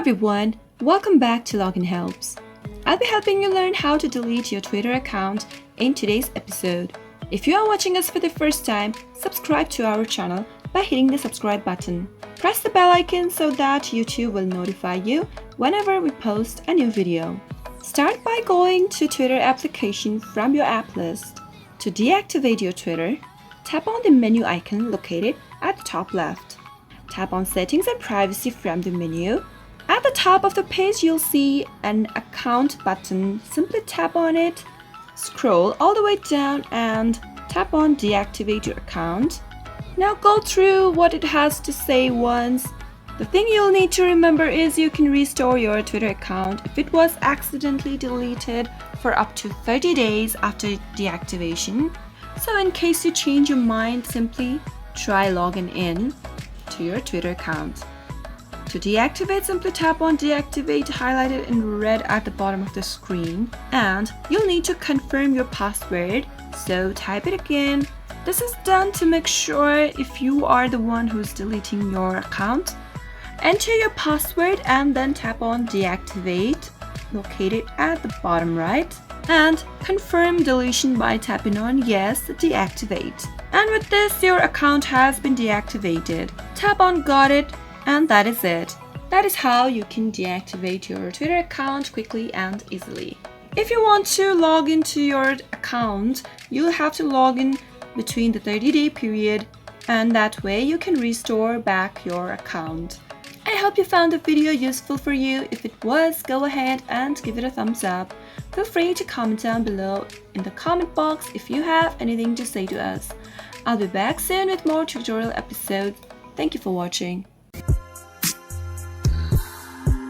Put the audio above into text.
everyone, welcome back to Login Helps. I'll be helping you learn how to delete your Twitter account in today's episode. If you are watching us for the first time, subscribe to our channel by hitting the subscribe button. Press the bell icon so that YouTube will notify you whenever we post a new video. Start by going to Twitter application from your app list. To deactivate your Twitter, tap on the menu icon located at the top left. Tap on Settings and Privacy from the menu. At the top of the page, you'll see an Account button. Simply tap on it, scroll all the way down and tap on Deactivate your account. Now go through what it has to say once. The thing you'll need to remember is you can restore your Twitter account if it was accidentally deleted for up to 30 days after deactivation. So in case you change your mind, simply try logging in to your Twitter account. To deactivate, simply tap on Deactivate highlighted in red at the bottom of the screen, and you'll need to confirm your password, so type it again. This is done to make sure if you are the one who's deleting your account. Enter your password and then tap on Deactivate located at the bottom right, and confirm deletion by tapping on Yes, Deactivate. And with this, your account has been deactivated. Tap on Got It, and that is it. That is how you can deactivate your Twitter account quickly and easily. If you want to log into your account, you'll have to log in between the 30-day period, and that way you can restore back your account. I hope you found the video useful for you. If it was, go ahead and give it a thumbs up. Feel free to comment down below in the comment box if you have anything to say to us. I'll be back soon with more tutorial episodes. Thank you for watching.